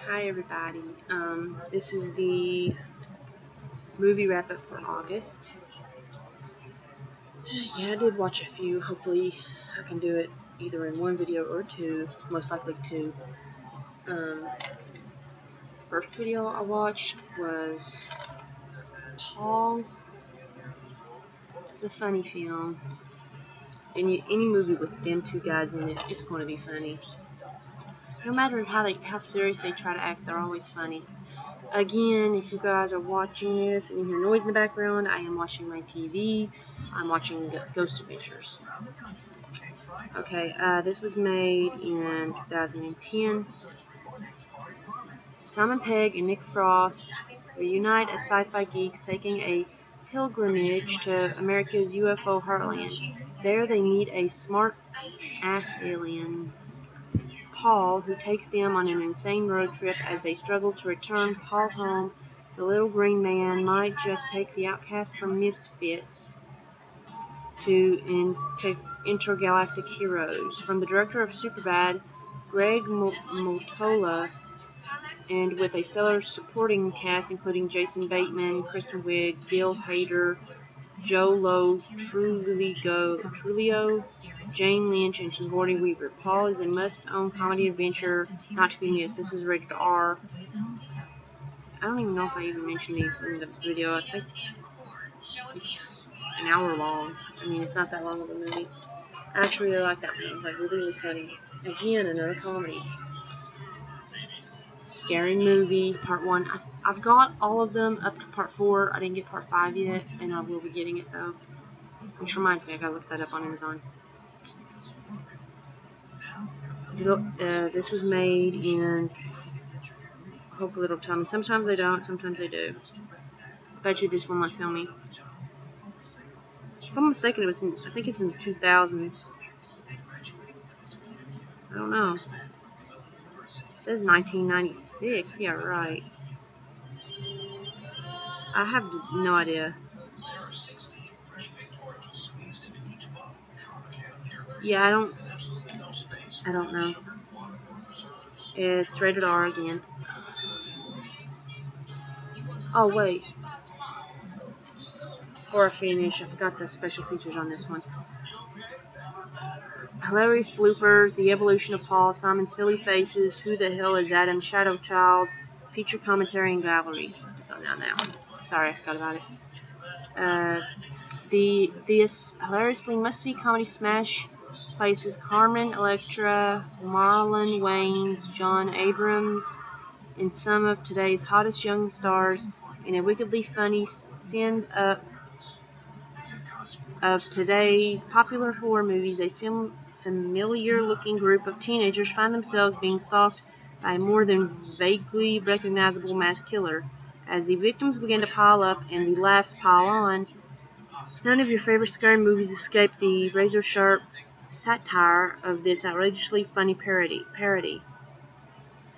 Hi everybody. This is the movie wrap up for August. Yeah, I did watch a few. Hopefully, I can do it either in one video or two. Most likely two. First video I watched was Paul. It's a funny film. Any movie with them two guys in it, it's going to be funny. No matter how serious they try to act, they're always funny. Again, if you guys are watching this and you hear noise in the background, I am watching my TV. I'm watching Ghost Adventures. Okay, this was made in 2010. Simon Pegg and Nick Frost reunite as sci-fi geeks taking a pilgrimage to America's UFO heartland. There they meet a smart-ass alien, Paul, who takes them on an insane road trip as they struggle to return Paul home. The little green man might just take the outcast from Misfits to intergalactic heroes. From the director of Superbad, Greg Mottola, and with a stellar supporting cast including Jason Bateman, Kristen Wiig, Bill Hader, Joe Lo Truglio, Jane Lynch, and Sigourney Weaver. Paul is a must-own comedy adventure not to be missed. This is rated R. I don't even know if I even mentioned these in the video. I think it's an hour long. I mean, it's not that long of a movie. I actually really like that one. It's like really funny. Again, another comedy. Scary Movie, Part 1. I've got all of them up to Part 4. I didn't get Part 5 yet, and I will be getting it though. Which reminds me, I gotta look that up on Amazon. This was made in, hopefully it'll tell me. Sometimes they don't, sometimes they do. I bet you this one might tell me. If I'm mistaken, I think it's in the 2000s. I don't know. It says 1996. Yeah, right. I have no idea. Yeah, I don't know. It's rated R again. Oh, wait. Before I finish, I forgot the special features on this one. Hilarious bloopers, the evolution of Paul, Simon's silly faces, who the hell is Adam, Shadow Child, feature commentary and galleries. It's on that one. Sorry, I forgot about it. This hilariously must-see comedy smash places Carmen Electra, Marlon Wayans, John Abrams, and some of today's hottest young stars in a wickedly funny send-up of today's popular horror movies. A familiar-looking group of teenagers find themselves being stalked by a more than vaguely recognizable mass killer. As the victims begin to pile up and the laughs pile on, none of your favorite scary movies escape the razor-sharp satire of this outrageously funny parody.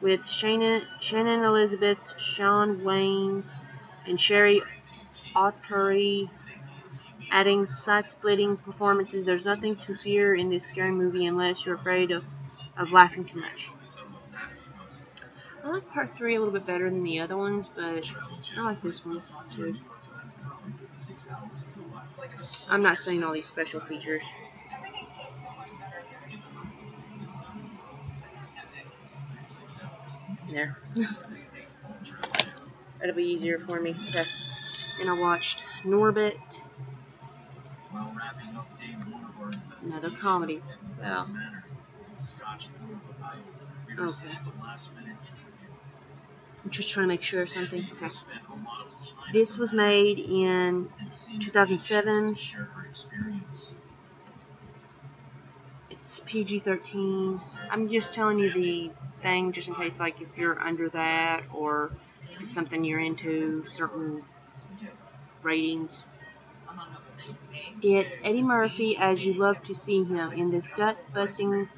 With Shannon Elizabeth, Shawn Wayans, and Sherry Autrey adding side-splitting performances, there's nothing to fear in this scary movie unless you're afraid of laughing too much. I like Part 3 a little bit better than the other ones, but I like this one too. I'm not saying all these special features. There. That'll be easier for me. Okay. And I watched Norbit. Another comedy. Well. Okay. I'm just trying to make sure of something. Okay. This was made in 2007. It's PG-13. I'm just telling you the thing just in case, like, if you're under that or if it's something you're into, certain ratings. It's Eddie Murphy as you love to see him in this bustingly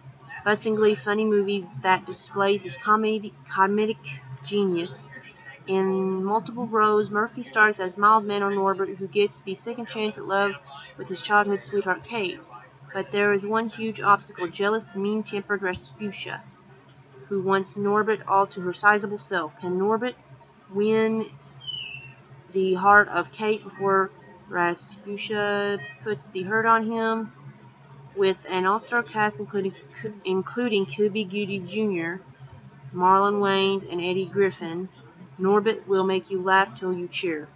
funny movie that displays his comedic genius. In multiple roles, Murphy stars as mild-mannered Norbert, who gets the second chance at love with his childhood sweetheart Kate. But there is one huge obstacle: jealous, mean-tempered Rasputia. who wants Norbert all to her sizable self. Can Norbert win the heart of Kate before Rasputia puts the hurt on him? With an all-star cast including Cuba Gooding Jr., Marlon Wayans, and Eddie Griffin, Norbert will make you laugh till you cheer.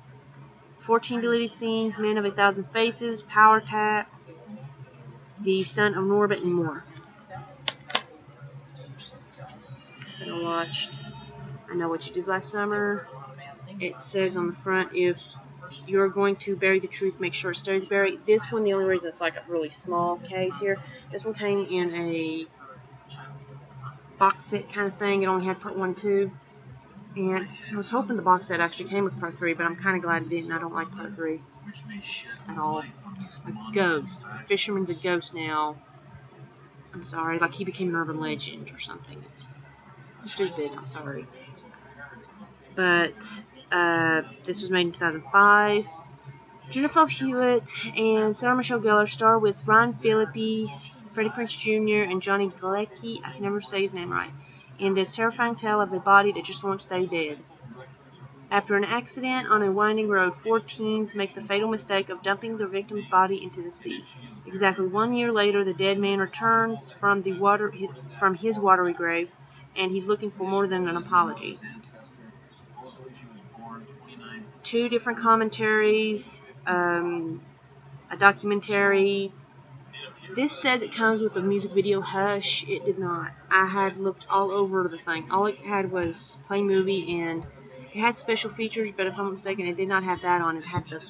14 deleted scenes, Man of a Thousand Faces, Power Tap, The Stunt of Norbert, and more. I watched I Know What You Did Last Summer. It says on the front, if you're going to bury the truth, make sure it stays buried. This one, the only reason it's like a really small case here, this one came in a box set kind of thing. It only had part 1 and 2. And I was hoping the box set actually came with part 3, but I'm kind of glad it didn't. I don't like part 3 at all. A ghost. The fisherman's a ghost now. I'm sorry, like he became an urban legend or something. It's stupid, I'm sorry. But this was made in 2005. Jennifer Hewitt and Sarah Michelle Gellar star with Ryan Phillippe, Freddie Prinze Jr., and Johnny Galecki, I can never say his name right, in this terrifying tale of a body that just won't stay dead. After an accident on a winding road, 4 teens make the fatal mistake of dumping their victim's body into the sea. Exactly 1 year later, the dead man returns from his watery grave, and he's looking for more than an apology. 2 different commentaries, a documentary. This says it comes with a music video. Hush, it did not. I had looked all over the thing. All it had was Play Movie, and it had special features, but if I'm not mistaken, it did not have that on. It had the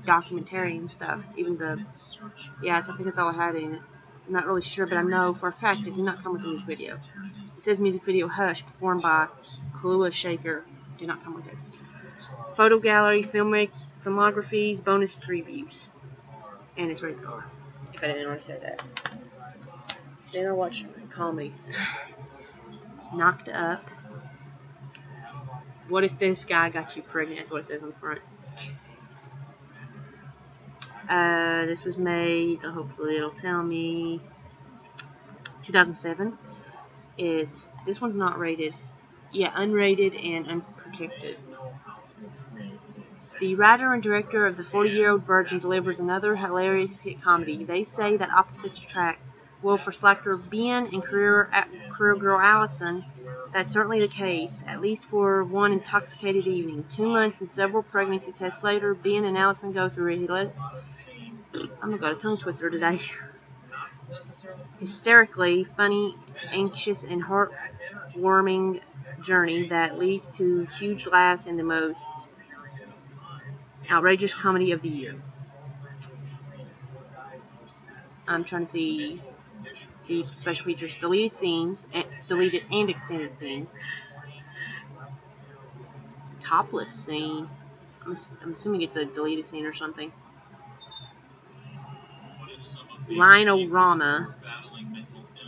documentary and stuff. Even the, I think that's all I had in it. I'm not really sure, but I know for a fact it did not come with the music video. It says music video Hush, performed by Kahlua Shaker. Did not come with it. Photo gallery, filmographies, bonus previews. And it's rated R, if I didn't already say that. Then I watched comedy. Knocked Up. What if this guy got you pregnant? That's what it says on the front. This was made, hopefully it'll tell me, 2007. This one's not rated. Yeah, unrated and unprotected. The writer and director of The 40-Year-Old Virgin delivers another hilarious hit comedy. They say that opposites attract. Well, for slacker Ben and career girl Allison, that's certainly the case, at least for one intoxicated evening. 2 months and several pregnancy tests later, Ben and Allison go through I'm got a tongue twister today. Hysterically funny, anxious, and heartwarming journey that leads to huge laughs and the most outrageous comedy of the year. I'm trying to see the special features, deleted scenes, deleted and extended scenes. Topless scene. I'm assuming it's a deleted scene or something. Linorama,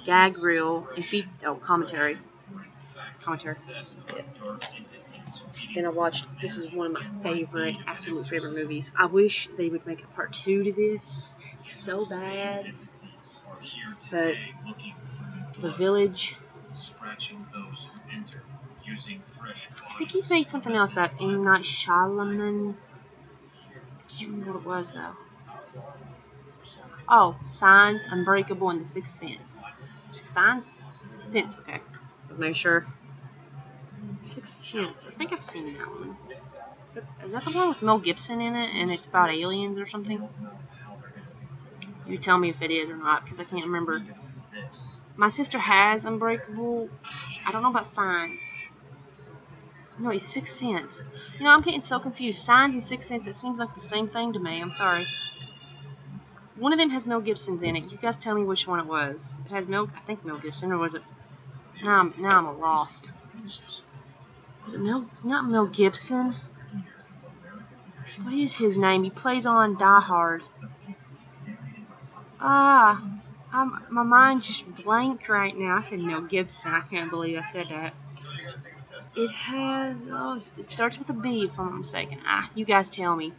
gag reel, and commentary. Commentary. That's it. Then I watched, this is one of my absolute favorite movies. I wish they would make a part 2 to this. So bad. But The Village. I think he's made something else that M. Night Shyamalan. I can't remember what it was though. Oh, Signs, Unbreakable, and The Sixth Sense. Signs? Sense, okay. I'll make sure. Sixth Sense. I think I've seen that one. Is that the one with Mel Gibson in it, and it's about aliens or something? You tell me if it is or not, because I can't remember. My sister has Unbreakable. I don't know about Signs. No, it's Sixth Sense. You know, I'm getting so confused. Signs and Sixth Sense, it seems like the same thing to me. I'm sorry. One of them has Mel Gibson in it. You guys tell me which one it was. It has I think Mel Gibson, or was it? Now I'm lost. Was it not Mel Gibson? What is his name? He plays on Die Hard. My mind just blank right now. I said Mel Gibson. I can't believe I said that. It has, it starts with a B if I'm not mistaken. You guys tell me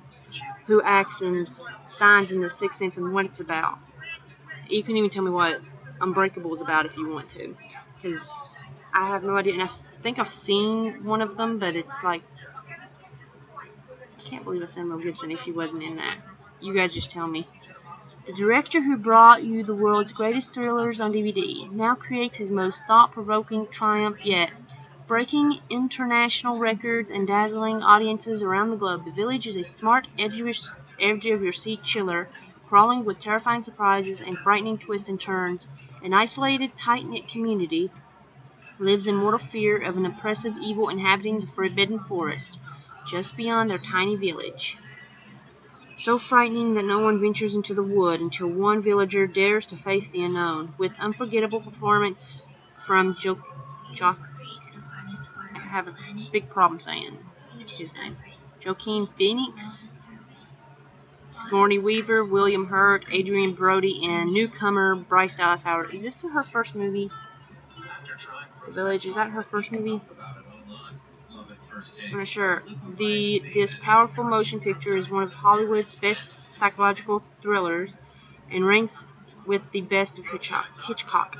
who acts in Signs in The Sixth Sense and what it's about. You can even tell me what Unbreakable is about if you want to. Because I have no idea, and I think I've seen one of them, but it's like, I can't believe it's Samuel Gibson if he wasn't in that. You guys just tell me. The director who brought you the world's greatest thrillers on DVD now creates his most thought-provoking triumph yet, breaking international records and dazzling audiences around the globe. The Village is a smart, edge-of-your-seat chiller, crawling with terrifying surprises and frightening twists and turns. An isolated, tight-knit community lives in mortal fear of an oppressive evil inhabiting the forbidden forest just beyond their tiny village. So frightening that no one ventures into the wood until one villager dares to face the unknown. With unforgettable performance from I have a big problem saying his name. Joaquin Phoenix, Sigourney Weaver, William Hurt, Adrian Brody, and newcomer Bryce Dallas Howard. Is this her first movie? The Village, is that her first movie? I'm not sure. This powerful motion picture is one of Hollywood's best psychological thrillers and ranks with the best of Hitchcock.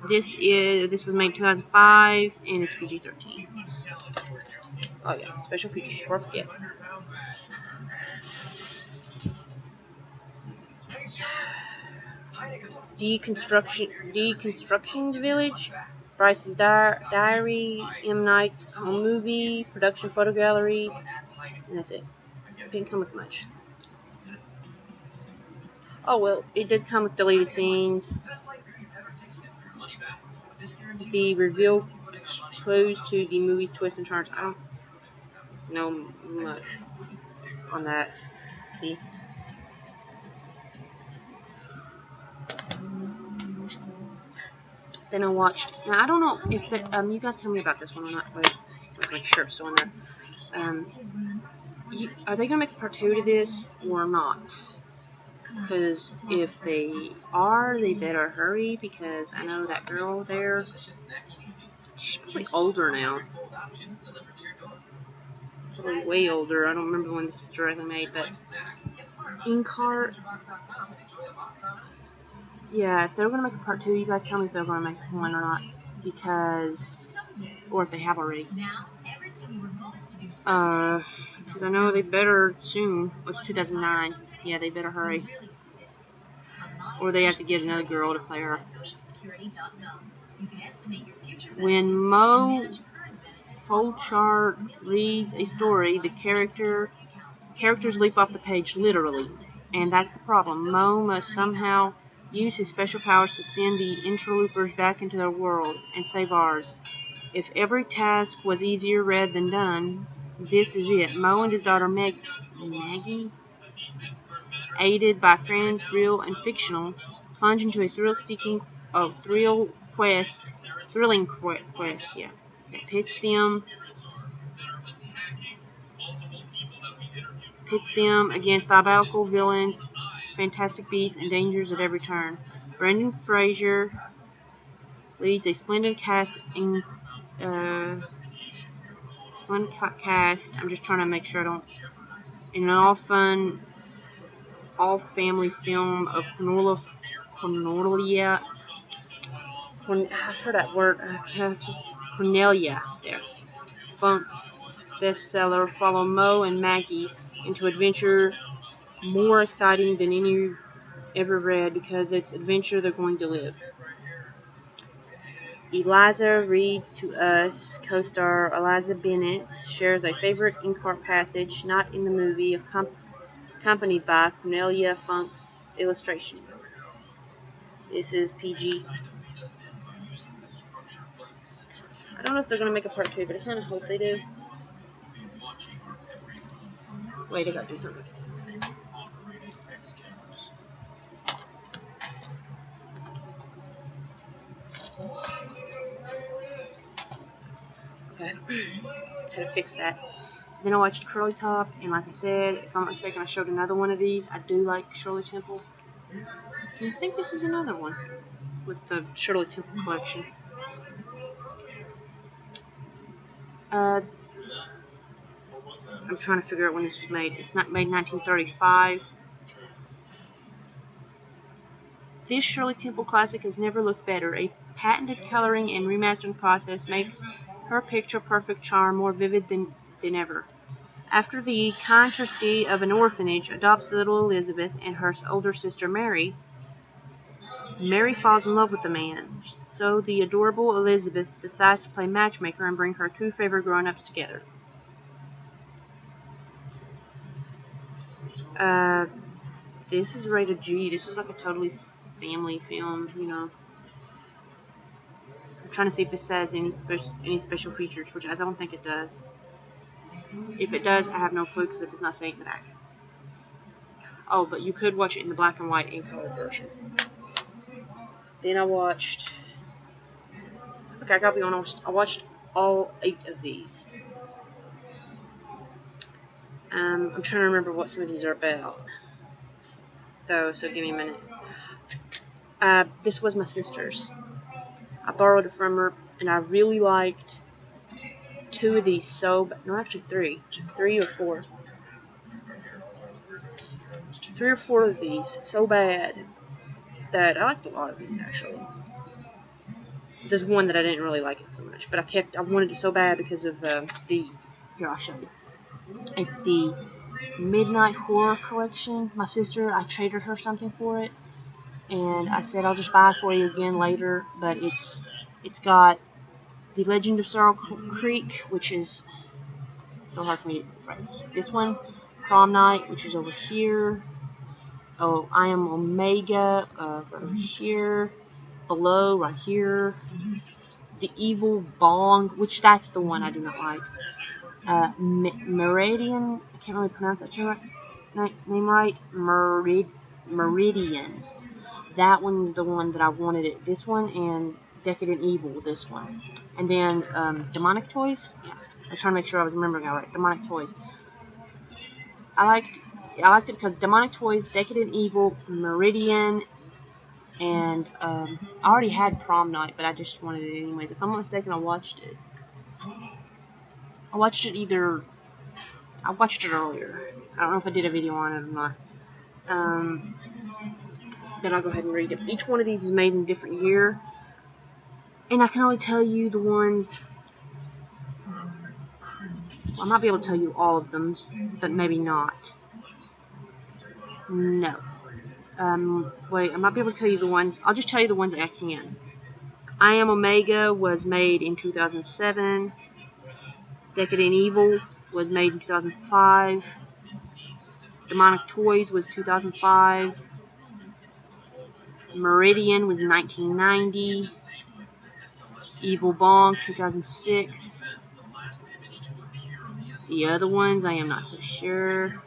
This was made in 2005 and it's PG-13. Oh yeah, special features before I forget. Deconstruction Village, Bryce's Diary, M. Night's Home Movie, Production Photo Gallery, and that's it. Didn't come with much. Oh well, it did come with deleted scenes. The reveal clues to the movie's twists and turns. I don't know much on that. See? Then I watched. Now I don't know if you guys tell me about this one or not. Wait, let's make sure it's still in there. Are they gonna make a part 2 to this or not? Because if they are, they better hurry. Because I know that girl there. She's probably older now. Probably way older. I don't remember when this was directly made, but Inkheart. Yeah, if they're gonna make a part 2, you guys tell me if they're gonna make one or not, because, or if they have already. Because I know they better soon. It's 2009. Yeah, they better hurry, or they have to get another girl to play her. When Mo Folchart reads a story, the characters leap off the page literally, and that's the problem. Mo must somehow use his special powers to send the interlopers back into their world and save ours. If every task was easier read than done, this is it. Mo and his daughter Maggie, aided by friends real and fictional, plunge into a thrilling quest, that pits them against diabolical villains, fantastic beats, and dangers at every turn. Brendan Fraser leads a splendid cast. I'm just trying to make sure I don't. In an all-fun, all-family film of Cornelia. I've heard that word. Cornelia. There. Funk's bestseller. Follow Mo and Maggie into adventure more exciting than any ever read, because it's adventure they're going to live. Eliza reads to us. Co-star Eliza Bennett shares a favorite Inkheart passage, not in the movie, accompanied by Cornelia Funk's illustrations. This is PG. I don't know if they're going to make a part 2, but I kind of hope they do. Wait, I gotta do something. Okay, had to fix that. Then I watched Curly Top, and like I said, if I'm not mistaken, I showed another one of these. I do like Shirley Temple. And I think this is another one with the Shirley Temple collection. I'm trying to figure out when this was made. It's not made in 1935. This Shirley Temple classic has never looked better. A patented coloring and remastering process makes her picture-perfect charm more vivid than ever. After the kind trustee of an orphanage adopts little Elizabeth and her older sister Mary, Mary falls in love with the man. So the adorable Elizabeth decides to play matchmaker and bring her two favorite grown-ups together. This is rated G. This is like a totally family film, you know. I'm trying to see if it says any special features, which I don't think it does. If it does, I have no clue because it does not say it in the back. Oh, but you could watch it in the black and white and color version. Then I watched... Okay, I gotta be honest. I watched all 8 of these. I'm trying to remember what some of these are about, though, so give me a minute. This was my sister's. I borrowed it from her, and I really liked 2 of these no, actually 3 or 4. 3 or 4 of these so bad that I liked a lot of these, actually. There's one that I didn't really like it so much, but I wanted it so bad because of here, I'll show you. It's the Midnight Horror Collection. My sister, I traded her something for it, and I said I'll just buy it for you again later, but it's got The Legend of Sorrow Creek, which is so hard for me to write. This one, Prom Night, which is over here. Oh, I Am Omega, over here. Below, right here. The Evil Bong, which that's the one I do not like. Meridian, I can't really pronounce that name right. Meridian. That one, the one that I wanted it. This one and Decadent Evil, this one. And then Demonic Toys. Yeah, I was trying to make sure I was remembering that right. Demonic Toys. I liked it because Demonic Toys, Decadent Evil, Meridian, and I already had Prom Night, but I just wanted it anyways. If I'm not mistaken, I watched it. I watched it earlier. I don't know if I did a video on it or not. Then I'll go ahead and read it. Each one of these is made in a different year, and I can only tell you the ones. I might be able to tell you all of them, but maybe not. No. Wait, I might be able to tell you the ones. I'll just tell you the ones I can. I Am Omega was made in 2007. Decadent Evil was made in 2005. Demonic Toys was 2005. Meridian was 1990. Evil Bong 2006. The other ones, I am not so sure.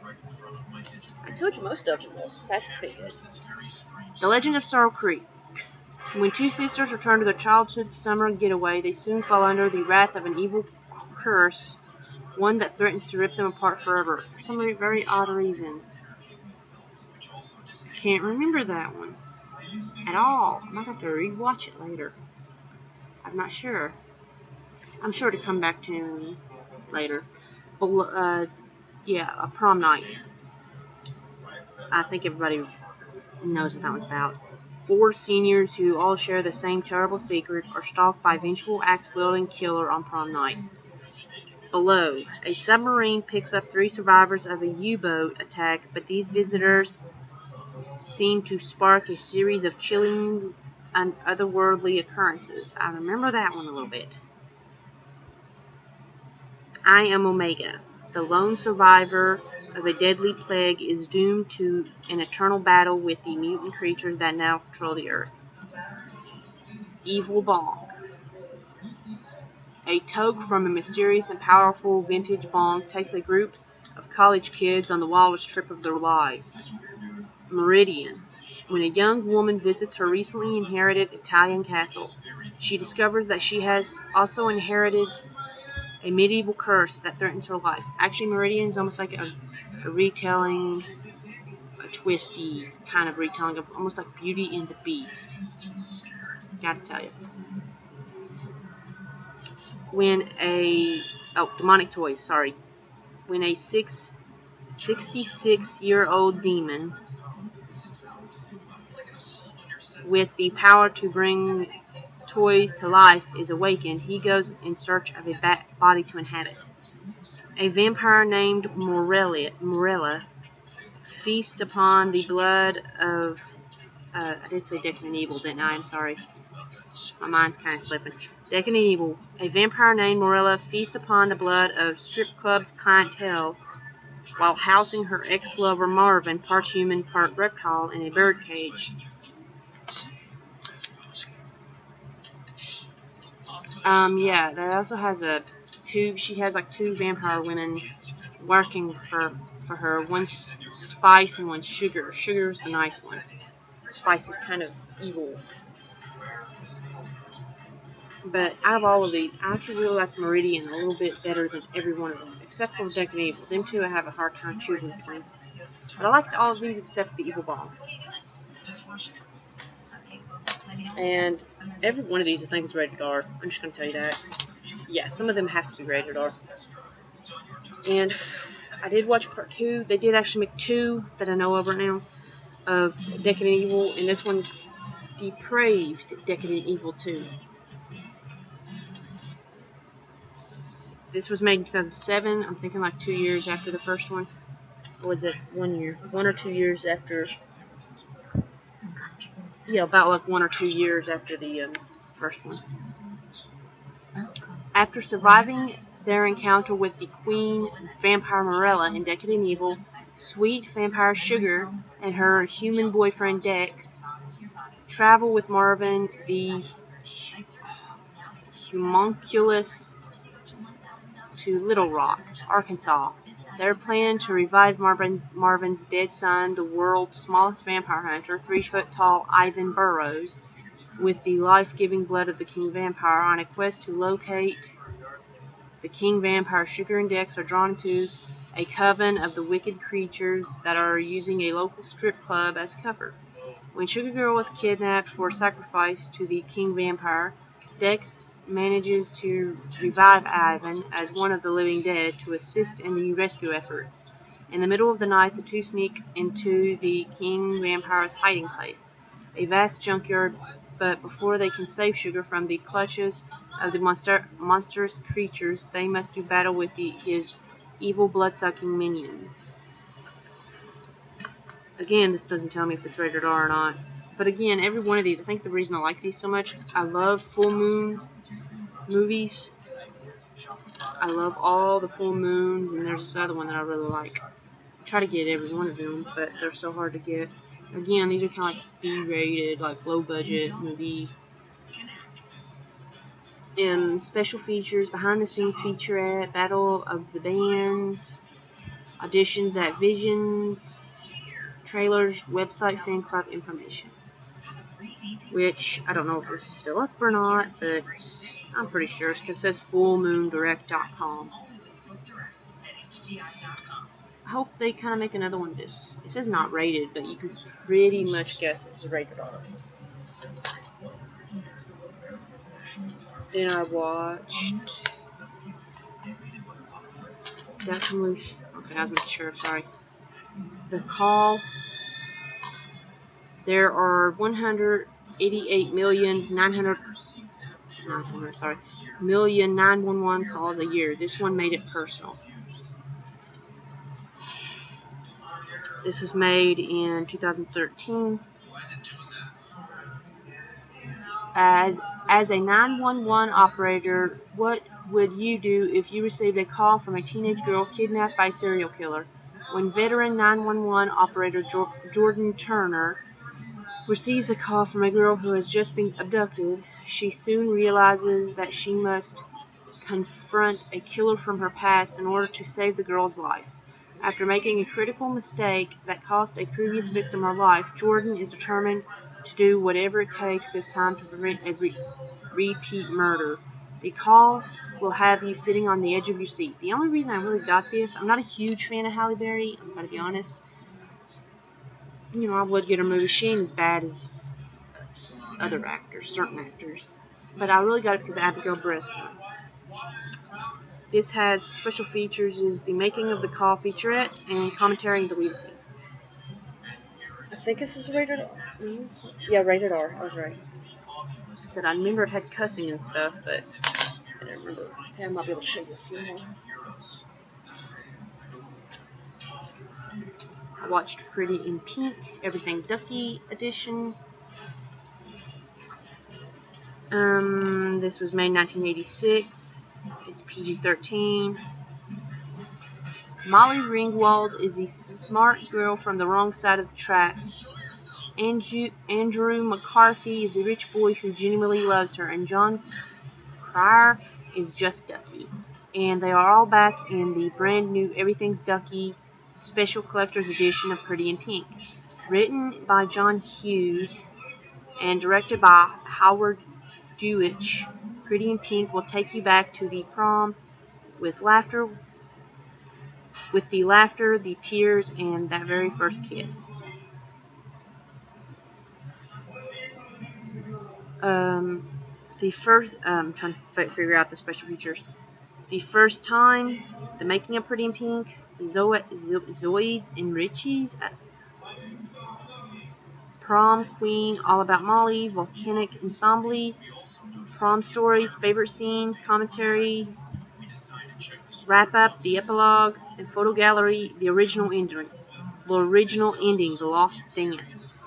I told you most of them, though. That's pretty good. The Legend of Sorrow Creek. When 2 sisters return to their childhood summer getaway, they soon fall under the wrath of an evil curse, one that threatens to rip them apart forever. For some very odd reason. Can't remember that one at all. I might have to rewatch it later. I'm not sure. I'm sure to come back to later. But, yeah, a Prom Night. I think everybody knows what that one's about. 4 seniors who all share the same terrible secret are stalked by vengeful axe-wielding killer on prom night. Below, a submarine picks up 3 survivors of a U-boat attack, but these visitors seem to spark a series of chilling and otherworldly occurrences. I remember that one a little bit. I Am Omega. The lone survivor of a deadly plague is doomed to an eternal battle with the mutant creatures that now control the earth. Evil Bong. A toke from a mysterious and powerful vintage bong takes a group of college kids on the wildest trip of their lives. Meridian. When a young woman visits her recently inherited Italian castle, she discovers that she has also inherited a medieval curse that threatens her life. Actually, Meridian is almost like a retelling, a twisty kind of retelling of almost like Beauty and the Beast. Gotta tell you. Demonic Toys, sorry. When a 66-year-old demon with the power to bring toys to life is awakened, he goes in search of a body to inhabit. A vampire named Morella feasts upon the blood of... I did say Decadent Evil, didn't I? I'm sorry. My mind's kind of slipping. Decadent Evil. A vampire named Morella feasts upon the blood of strip club's clientele while housing her ex-lover Marvin, part human, part reptile, in a birdcage. Yeah, that also has she has like two vampire women working for her. One's Spice and one's Sugar. Sugar's the nice one. Spice is kind of evil. But out of all of these, I actually really like Meridian a little bit better than every one of them, except for Decadent Evil. Them two I have a hard time choosing between. But I liked all of these except the Evil Ball. And every one of these I think is rated R. I'm just going to tell you that. Yeah, some of them have to be rated R. And I did watch part 2. They did actually make 2 that I know of right now of Decadent Evil, and this one's Depraved Decadent Evil 2. This was made in 2007. I'm thinking like 2 years after the first one. Or was it 1 year? 1 or 2 years after. Yeah, about like 1 or 2 years after the first one. After surviving their encounter with the Queen Vampire Morella in Decadent Evil, sweet Vampire Sugar and her human boyfriend Dex travel with Marvin the Homunculus to Little Rock, Arkansas. Their plan to revive Marvin's dead son, the world's smallest vampire hunter, 3-foot-tall Ivan Burroughs, with the life-giving blood of the King Vampire. On a quest to locate the King Vampire, Sugar and Dex are drawn to a coven of the wicked creatures that are using a local strip club as cover. When Sugar Girl was kidnapped for sacrifice to the King Vampire, Dex manages to revive Ivan as one of the living dead to assist in the rescue efforts. In the middle of the night, the two sneak into the King Vampire's hiding place, a vast junkyard, but before they can save Sugar from the clutches of the monstrous creatures, they must do battle with his evil blood-sucking minions. Again, this doesn't tell me if it's rated R or not. But again, every one of these, I think the reason I like these so much, I love full moon movies. I love all the full moons, and there's this other one that I really like. I try to get every one of them, but they're so hard to get. Again, these are kind of like B-rated, like low-budget movies. Special features, behind-the-scenes featurette, Battle of the Bands, auditions at Visions, trailers, website, fan club information. Which, I don't know if this is still up or not, but I'm pretty sure it's because it says fullmoondirect.com. I hope they kind of make another one of this. It says not rated, but you can pretty much guess this is rated R. Then I watched Dr. Moose. Okay, I was making sure, sorry. The Call. There are 188,911 calls a year. This one made it personal. This was made in 2013. As a 911 operator, what would you do if you received a call from a teenage girl kidnapped by a serial killer? When veteran 911 operator Jordan Turner receives a call from a girl who has just been abducted, she soon realizes that she must confront a killer from her past in order to save the girl's life. After making a critical mistake that cost a previous victim her life, Jordan is determined to do whatever it takes this time to prevent a repeat murder. The Call will have you sitting on the edge of your seat. The only reason I really got this, I'm not a huge fan of Halle Berry, I'm going to be honest. You know, I would get her movie. She ain't as bad as other actors, certain actors. But I really got it because of Abigail Breslin. This has special features is the making of the Call featurette and commentary and deleted scenes. I think this is rated R. Yeah, rated R. I was right. I said I remember it had cussing and stuff, but I didn't remember. Okay, I might be able to show you a few more. I watched Pretty in Pink, Everything Ducky edition. This was made in 1986. It's PG-13. Molly Ringwald is the smart girl from the wrong side of the tracks. Andrew McCarthy is the rich boy who genuinely loves her, and John Cryer is just Ducky. And they are all back in the brand new Everything's Ducky Special Collector's Edition of Pretty in Pink. Written by John Hughes and directed by Howard Deutsch, Pretty in Pink will take you back to the prom with the laughter, the tears, and that very first kiss. I'm trying to figure out the special features. The first time, the making of Pretty in Pink, Zoids and Richies, Prom Queen, All About Molly, Volcanic Ensembles, Prom Stories, Favorite Scenes, Commentary, Wrap Up, The Epilogue, and Photo Gallery, The Original Ending, The Lost Dance.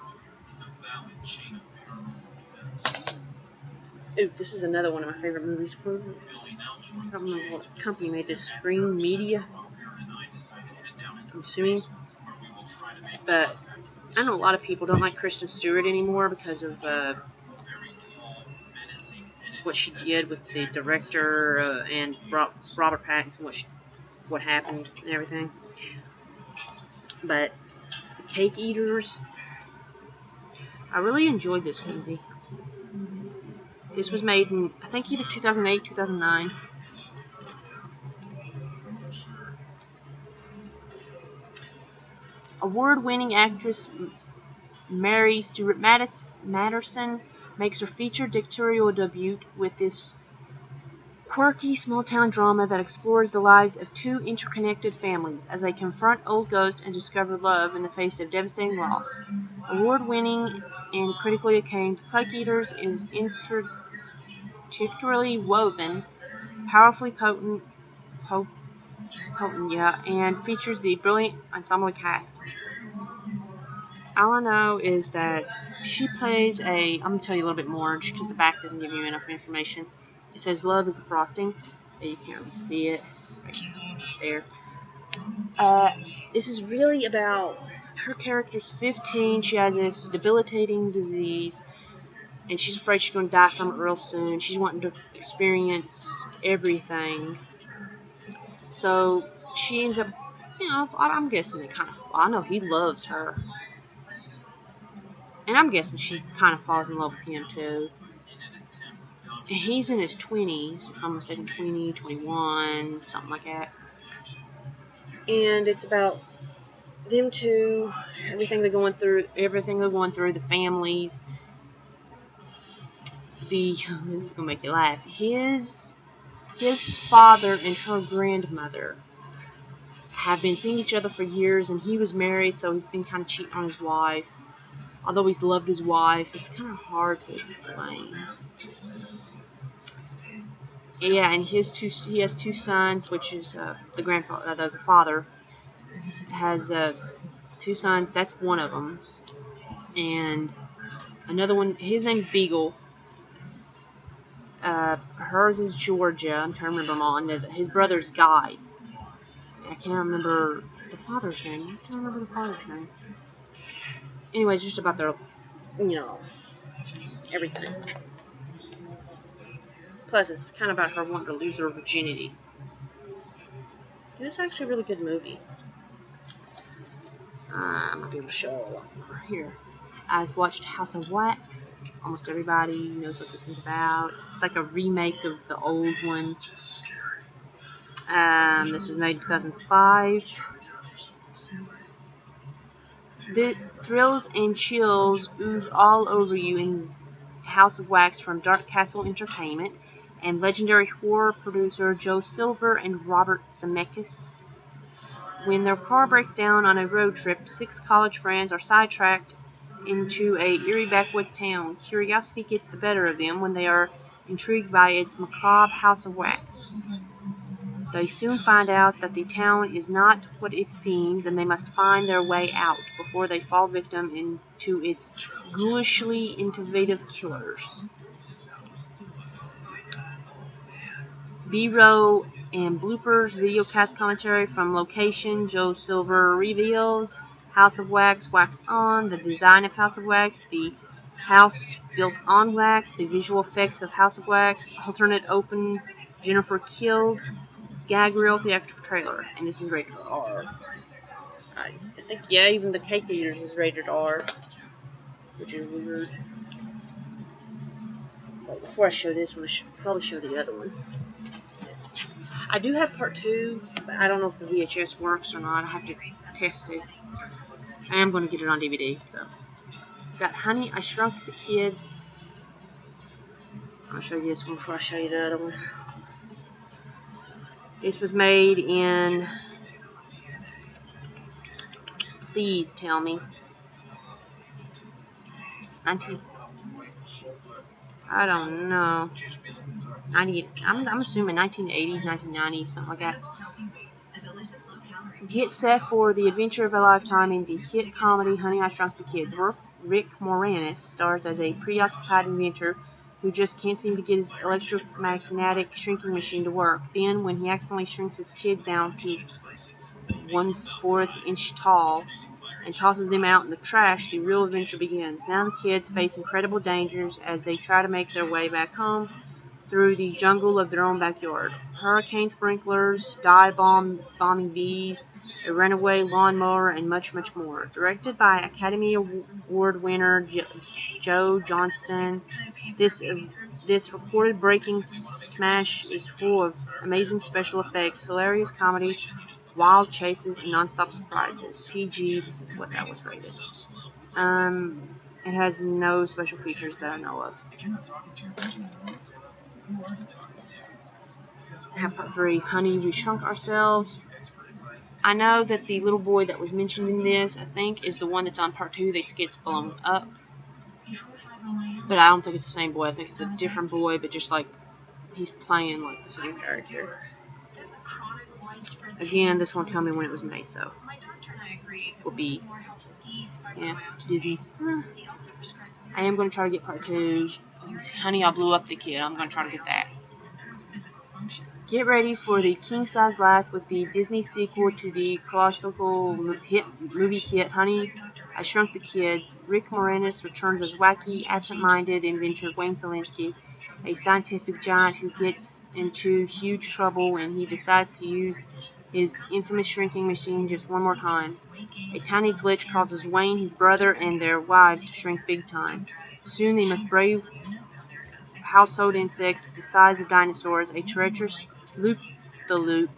Ooh, this is another one of my favorite movies. I don't remember what company made this. Screen Media, I'm assuming. But I know a lot of people don't like Kristen Stewart anymore because of what she did with the director and Robert Pattinson, what happened and everything. But The Cake Eaters, I really enjoyed this movie. This was made in, I think, either 2008, 2009. Award-winning actress Mary Stuart Matterson makes her feature directorial debut with this quirky small-town drama that explores the lives of two interconnected families as they confront old ghosts and discover love in the face of devastating loss. Award-winning and critically acclaimed, Cake Eaters is intricately woven, powerfully potent, and features the brilliant ensemble cast. All I know is that she plays I'm going to tell you a little bit more because the back doesn't give you enough information. It says love is the frosting. You can't really see it right there. This is really about her character's 15. She has this debilitating disease, and she's afraid she's going to die from it real soon. She's wanting to experience everything. So she ends up, I'm guessing I know he loves her. And I'm guessing she kind of falls in love with him too. And he's in his 20s, if I'm mistaken, 20, 21, something like that. And it's about them two, everything they're going through, the families. This is gonna make you laugh. His father and her grandmother have been seeing each other for years, and he was married, so he's been kind of cheating on his wife. Although he's loved his wife, it's kind of hard to explain. Yeah, and he has two sons, which is the father has two sons. That's one of them, and another one. His name's Beagle. Hers is Georgia. I'm trying to remember them all. And his brother's Guy. I can't remember the father's name. Anyways, just about their, everything. Plus, it's kind of about her wanting to lose her virginity. And it's actually a really good movie. I might be able to show a lot more here. I've watched House of Wax. Almost everybody knows what this is about. It's like a remake of the old one. This was made in 2005. The thrills and chills ooze all over you in House of Wax from Dark Castle Entertainment and legendary horror producer Joe Silver and Robert Zemeckis. When their car breaks down on a road trip, 6 college friends are sidetracked into a eerie backwoods town. Curiosity gets the better of them when they are intrigued by its macabre house of wax. They soon find out that the town is not what it seems, and they must find their way out before they fall victim to its ghoulishly innovative killers. B-roll and bloopers, videocast commentary from location. Joe Silver reveals House of Wax, Wax On, the design of House of Wax, the house built on wax, the visual effects of House of Wax, alternate open, Jennifer killed, gag reel, theatrical trailer, and this is rated R. I think, yeah, even the Cake Eaters is rated R, which is weird. But before I show this one, I should probably show the other one. I do have part 2, but I don't know if the VHS works or not. I have to test it. I am going to get it on DVD. So, got Honey, I Shrunk the Kids. I'll show you this one before I show you the other one. This was made in, please tell me, I don't know. I'm assuming 1980s, 1990s, something like that. Get set for the adventure of a lifetime in the hit comedy Honey, I Shrunk the Kids. Rick Moranis stars as a preoccupied inventor who just can't seem to get his electromagnetic shrinking machine to work. Then, when he accidentally shrinks his kid down to 1/4 inch tall and tosses them out in the trash, the real adventure begins. Now the kids face incredible dangers as they try to make their way back home through the jungle of their own backyard. Hurricane sprinklers, bombing bees, a runaway lawnmower, and much, much more. Directed by Academy Award winner Joe Johnston, this record-breaking smash is full of amazing special effects, hilarious comedy, wild chases, and non-stop surprises. PG, this is what that was rated. It has no special features that I know of. Part 3, Honey, We Shrunk Ourselves. I know that the little boy that was mentioned in this, I think, is the one that's on part 2 that gets blown up. But I don't think it's the same boy. I think it's a different boy, but just like he's playing like the same character. Again, this won't tell me when it was made, so will be, yeah, Disney. I am going to try to get part 2. Honey, I Blew Up the Kid. I'm going to try to get that. Get ready for the king-size laugh with the Disney sequel to the colossal movie hit Honey, I Shrunk the Kids. Rick Moranis returns as wacky, absent-minded inventor Wayne Szalinski, a scientific giant who gets into huge trouble when he decides to use his infamous shrinking machine just one more time. A tiny glitch causes Wayne, his brother, and their wives to shrink big time. Soon they must brave household insects the size of dinosaurs, a treacherous loop-the-loop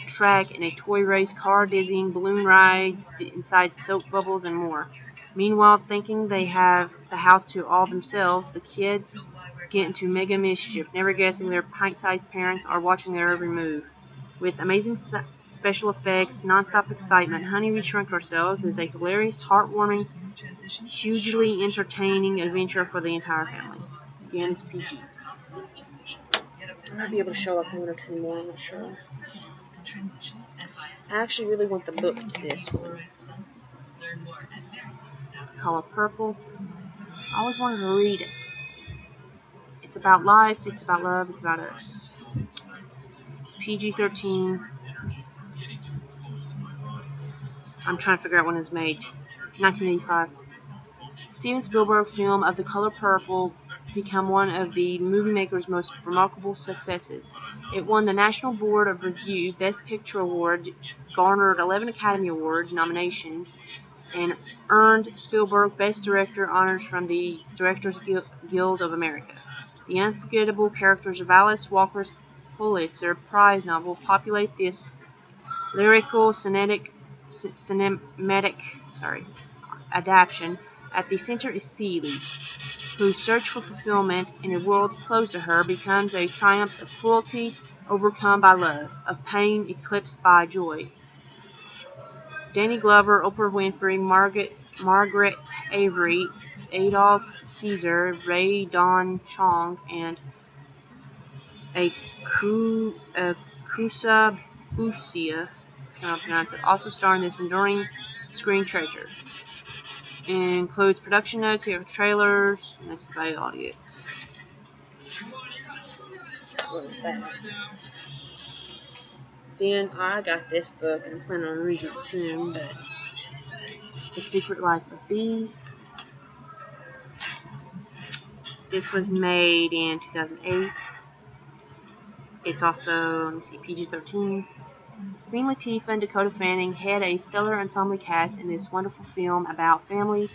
track, and a toy race, car dizzying, balloon rides inside soap bubbles, and more. Meanwhile, thinking they have the house to all themselves, the kids get into mega mischief, never guessing their pint-sized parents are watching their every move. With amazing special effects, non-stop excitement, Honey, We Shrunk Ourselves is a hilarious, heartwarming, hugely entertaining adventure for the entire family. Again, it's PG. I might be able to show up 1 or 2 more, I'm not sure. I actually really want the book to this one. Color Purple. I always wanted to read it. It's about life, it's about love, it's about us. It's PG-13. I'm trying to figure out when it was made. 1985. Steven Spielberg's film of The Color Purple became one of the movie maker's most remarkable successes. It won the National Board of Review Best Picture Award, garnered 11 Academy Award nominations, and earned Spielberg Best Director honors from the Directors Guild of America. The unforgettable characters of Alice Walker's Pulitzer Prize novel populate this lyrical, cinematic adaptation. At the center is Celie, whose search for fulfillment in a world closed to her becomes a triumph of cruelty overcome by love, of pain eclipsed by joy. Danny Glover, Oprah Winfrey, Margaret Margaret Avery, Adolf Caesar, Ray Don Chong, and a Crusa Busia, cannot pronounce it, also star in this enduring screen treasure. It includes production notes, you have trailers, and that's by audience. What is that? Then I got this book and I'm planning on reading it soon, but The Secret Life of Bees. This was made in 2008. It's also, let me see, PG-13. Queen Latifah and Dakota Fanning head a stellar ensemble cast in this wonderful film about family,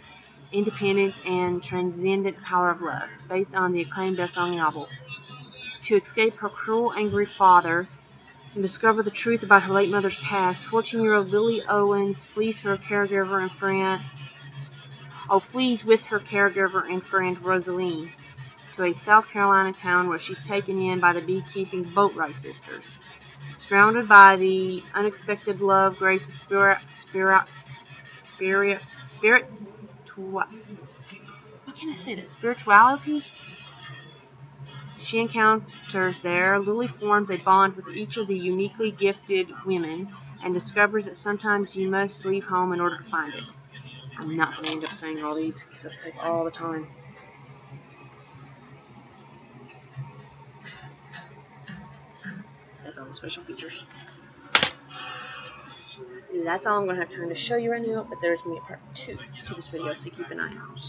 independence, and transcendent power of love, based on the acclaimed best-selling novel. To escape her cruel, angry father and discover the truth about her late mother's past, 14-year-old Lily Owens flees with her caregiver and friend Rosaline to a South Carolina town where she's taken in by the beekeeping Boatwright sisters. Surrounded by the unexpected love, grace, and spirituality she encounters there, Lily forms a bond with each of the uniquely gifted women and discovers that sometimes you must leave home in order to find it. I'm not going to end up saying all these because it'll take all the time. That's all the special features. That's all I'm going to have time to show you right now, but there's going to be a part 2 to this video, so keep an eye out.